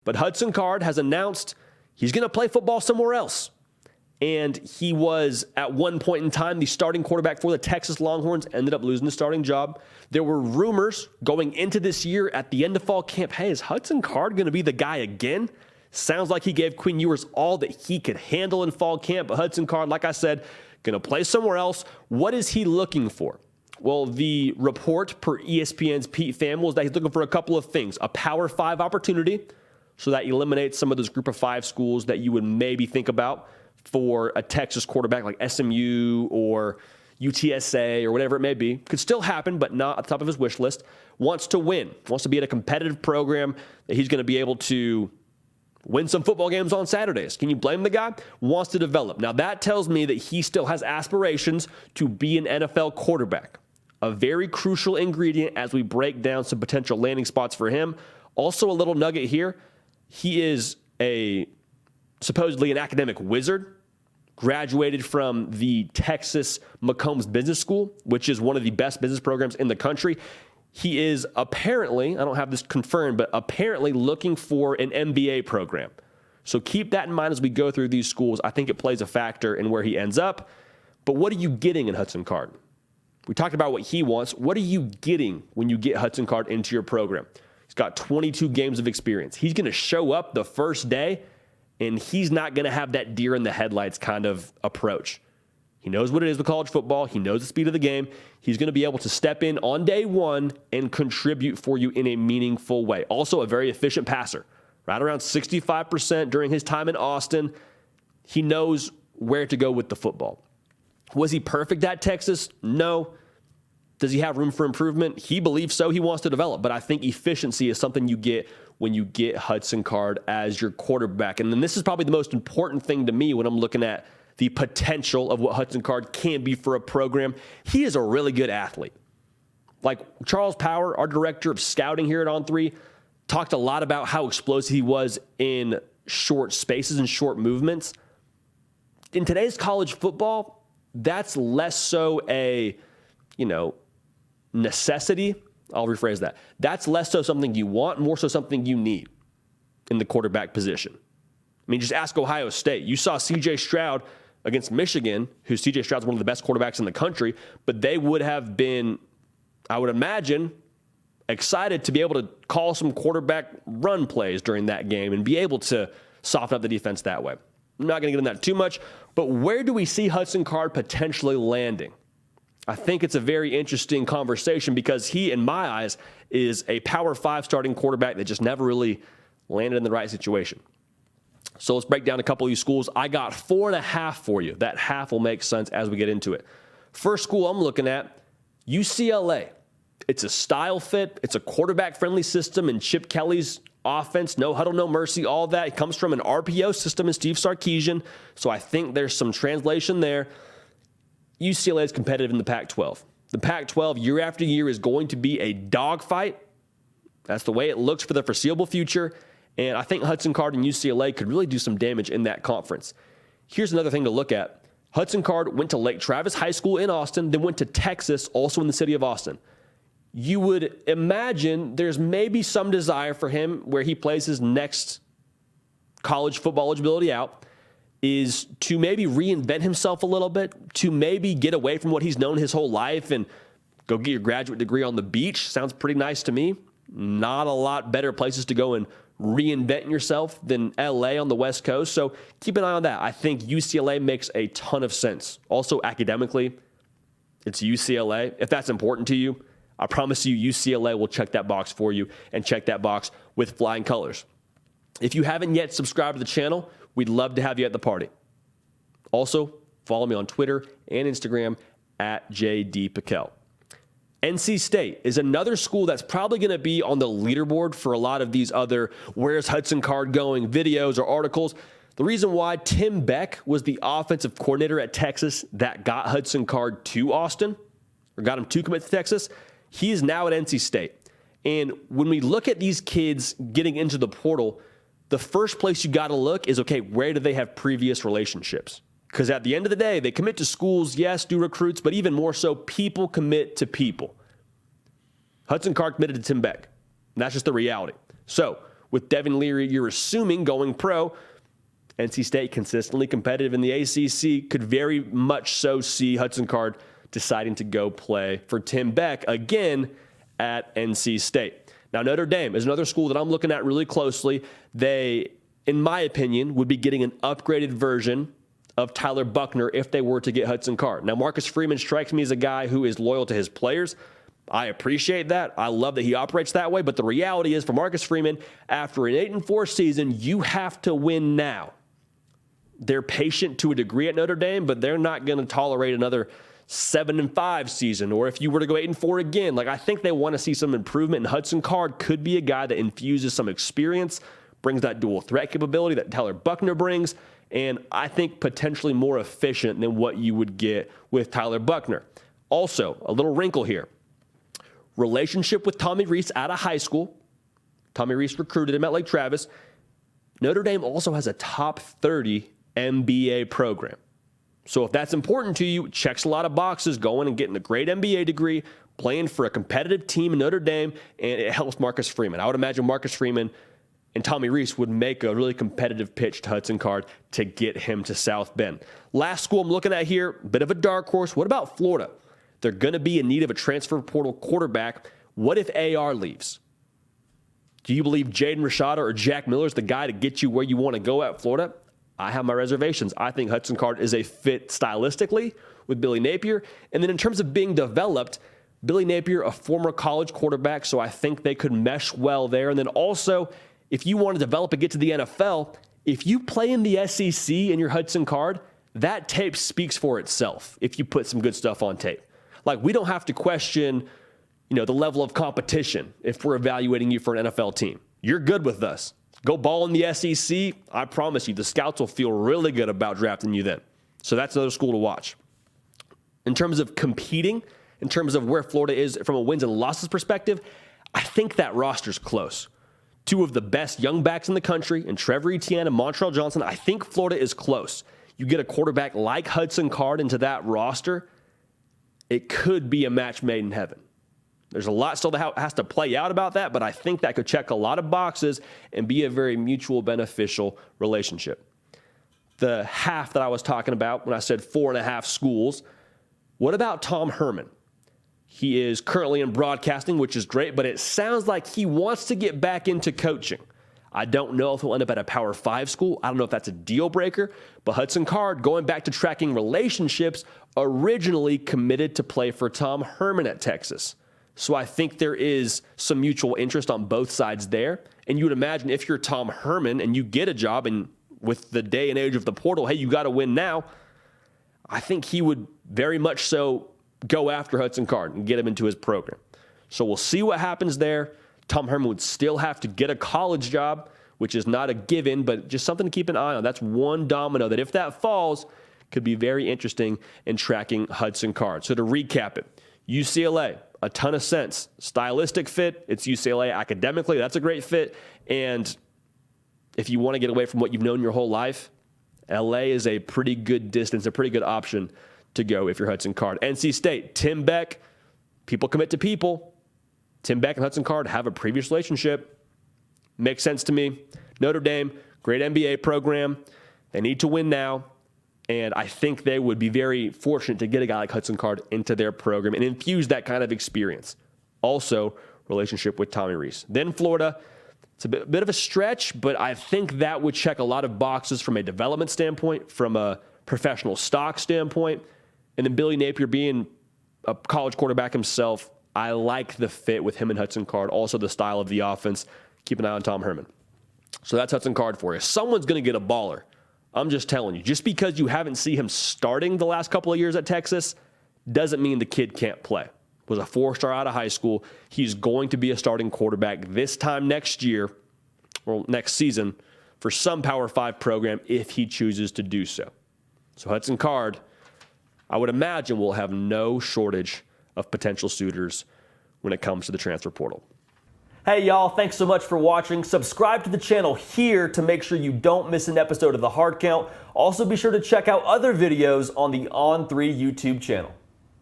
But Hudson Card has announced he's going to play football somewhere else. And he was, at one point in time, the starting quarterback for the Texas Longhorns, ended up losing the starting job. There were rumors going into this year at the end of fall camp, hey, is Hudson Card going to be the guy again? Sounds like he gave Quinn Ewers all that he could handle in fall camp. But Hudson Card, like I said, going to play somewhere else. What is he looking for? Well, the report per ESPN's Pete Thamel is that he's looking for a couple of things. A Power 5 opportunity, so that eliminates some of those group of 5 schools that you would maybe think about for a Texas quarterback like SMU or UTSA or whatever it may be. Could still happen, but not at the top of his wish list. Wants to win. Wants to be at a competitive program that he's going to be able to win some football games on Saturdays. Can you blame the guy? Wants to develop. Now, that tells me that he still has aspirations to be an NFL quarterback. A very crucial ingredient as we break down some potential landing spots for him. Also, a little nugget here. He is supposedly an academic wizard, graduated from the Texas McCombs Business School, which is one of the best business programs in the country. He is apparently, I don't have this confirmed, but apparently looking for an MBA program. So keep that in mind as we go through these schools. I think it plays a factor in where he ends up. But what are you getting in Hudson Card? We talked about what he wants. What are you getting when you get Hudson Card into your program? He's got 22 games of experience. He's going to show up the first day, and he's not going to have that deer in the headlights kind of approach. He knows what it is with college football. He knows the speed of the game. He's going to be able to step in on day one and contribute for you in a meaningful way. Also, a very efficient passer, right around 65% during his time in Austin. He knows where to go with the football. Was he perfect at Texas? No. Does he have room for improvement? He believes so. He wants to develop. But I think efficiency is something you get when you get Hudson Card as your quarterback. And then this is probably the most important thing to me when I'm looking at the potential of what Hudson Card can be for a program. He is a really good athlete. Like Charles Power, our director of scouting here at On3, talked a lot about how explosive he was in short spaces and short movements. In today's college football, that's less so a, necessity. I'll rephrase that. That's less so something you want, more so something you need in the quarterback position. I mean, just ask Ohio State. You saw C.J. Stroud against Michigan, who C.J. Stroud's one of the best quarterbacks in the country, but they would have been, I would imagine, excited to be able to call some quarterback run plays during that game and be able to soften up the defense that way. I'm not going to get into that too much, but where do we see Hudson Card potentially landing? I think it's a very interesting conversation because he, in my eyes, is a Power 5 starting quarterback that just never really landed in the right situation. So let's break down a couple of these schools. I got 4.5 for you. That half will make sense as we get into it. First school I'm looking at, UCLA. It's a style fit. It's a quarterback-friendly system in Chip Kelly's offense. No huddle, no mercy, all that. It comes from an RPO system in Steve Sarkisian. So I think there's some translation there. UCLA is competitive in the Pac-12. The Pac-12 year after year is going to be a dogfight. That's the way it looks for the foreseeable future. And I think Hudson Card and UCLA could really do some damage in that conference. Here's another thing to look at. Hudson Card went to Lake Travis High School in Austin, then went to Texas, also in the city of Austin. You would imagine there's maybe some desire for him where he plays his next college football eligibility out is to maybe reinvent himself a little bit, to maybe get away from what he's known his whole life and go get your graduate degree on the beach. Sounds pretty nice to me. Not a lot better places to go and reinvent yourself than LA on the West Coast. So keep an eye on that. I think UCLA makes a ton of sense. Also academically, it's UCLA. If that's important to you, I promise you UCLA will check that box for you and check that box with flying colors. If you haven't yet subscribed to the channel, we'd love to have you at the party. Also, follow me on Twitter and Instagram at JDPikel. NC State is another school that's probably going to be on the leaderboard for a lot of these other where's Hudson Card going videos or articles. The reason why Tim Beck was the offensive coordinator at Texas that got Hudson Card to Austin, or got him to commit to Texas, he is now at NC State. And when we look at these kids getting into the portal, the first place you got to look is, okay, where do they have previous relationships? Because at the end of the day, they commit to schools, yes, do recruits, but even more so, people commit to people. Hudson Card committed to Tim Beck. And that's just the reality. So With Devin Leary, you're assuming going pro. NC State, consistently competitive in the ACC, could very much so see Hudson Card deciding to go play for Tim Beck again at NC State. Now, Notre Dame is another school that I'm looking at really closely. They, in my opinion, would be getting an upgraded version of Tyler Buchner if they were to get Hudson Card. Now, Marcus Freeman strikes me as a guy who is loyal to his players. I appreciate that. I love that he operates that way. But the reality is, for Marcus Freeman, after an 8-4 season, you have to win now. They're patient to a degree at Notre Dame, but they're not going to tolerate another 7-5 season, or if you were to go 8-4 again. I think they want to see some improvement, and Hudson Card could be a guy that infuses some experience, brings that dual threat capability that Tyler Buchner brings, and I think potentially more efficient than what you would get with Tyler Buchner. Also, a little wrinkle here. Relationship with Tommy Rees out of high school. Tommy Rees recruited him at Lake Travis. Notre Dame also has a top 30 MBA program. So if that's important to you, checks a lot of boxes, going and getting a great MBA degree, playing for a competitive team in Notre Dame, and it helps Marcus Freeman. I would imagine Marcus Freeman and Tommy Rees would make a really competitive pitch to Hudson Card to get him to South Bend. Last school I'm looking at here, bit of a dark horse. What about Florida? They're going to be in need of a transfer portal quarterback. What if AR leaves? Do you believe Jaden Rashada or Jack Miller is the guy to get you where you want to go at Florida? I have my reservations. I think Hudson Card is a fit stylistically with Billy Napier. And then in terms of being developed, Billy Napier, a former college quarterback, so I think they could mesh well there. And then also, if you want to develop and get to the NFL, if you play in the SEC and you're Hudson Card, that tape speaks for itself if you put some good stuff on tape. We don't have to question, the level of competition if we're evaluating you for an NFL team. You're good with us. Go ball in the SEC. I promise you, the scouts will feel really good about drafting you then. So that's another school to watch. In terms of competing, in terms of where Florida is from a wins and losses perspective, I think that roster's close. Two of the best young backs in the country, in Trevor Etienne and Montrell Johnson. I think Florida is close. You get a quarterback like Hudson Card into that roster, it could be a match made in heaven. There's a lot still that has to play out about that, but I think that could check a lot of boxes and be a very mutual beneficial relationship. The half that I was talking about when I said 4.5 schools, what about Tom Herman? He is currently in broadcasting, which is great, but it sounds like he wants to get back into coaching. I don't know if he'll end up at a Power 5 school. I don't know if that's a deal breaker, but Hudson Card, going back to tracking relationships, originally committed to play for Tom Herman at Texas. So I think there is some mutual interest on both sides there. And you would imagine if you're Tom Herman and you get a job, and with the day and age of the portal, hey, you got to win now, I think he would very much so go after Hudson Card and get him into his program. So we'll see what happens there. Tom Herman would still have to get a college job, which is not a given, but just something to keep an eye on. That's one domino that if that falls, could be very interesting in tracking Hudson Card. So to recap it, UCLA, a ton of sense. Stylistic fit, it's UCLA. Academically, that's a great fit. And if you want to get away from what you've known your whole life, LA is a pretty good distance, a pretty good option to go if you're Hudson Card. NC State, Tim Beck, people commit to people. Tim Beck and Hudson Card have a previous relationship. Makes sense to me. Notre Dame, great NBA program. They need to win now. And I think they would be very fortunate to get a guy like Hudson Card into their program and infuse that kind of experience. Also, relationship with Tommy Rees. Then Florida, it's a bit of a stretch, but I think that would check a lot of boxes from a development standpoint, from a professional stock standpoint. And then Billy Napier being a college quarterback himself, I like the fit with him and Hudson Card. Also the style of the offense. Keep an eye on Tom Herman. So that's Hudson Card for you. Someone's going to get a baller. I'm just telling you, just because you haven't seen him starting the last couple of years at Texas doesn't mean the kid can't play. Was a 4-star out of high school. He's going to be a starting quarterback this time next year or next season for some Power 5 program if he chooses to do so. So Hudson Card, I would imagine, will have no shortage of potential suitors when it comes to the transfer portal. Hey y'all, thanks so much for watching. Subscribe to the channel here to make sure you don't miss an episode of The Hard Count. Also be sure to check out other videos on the On3 YouTube channel.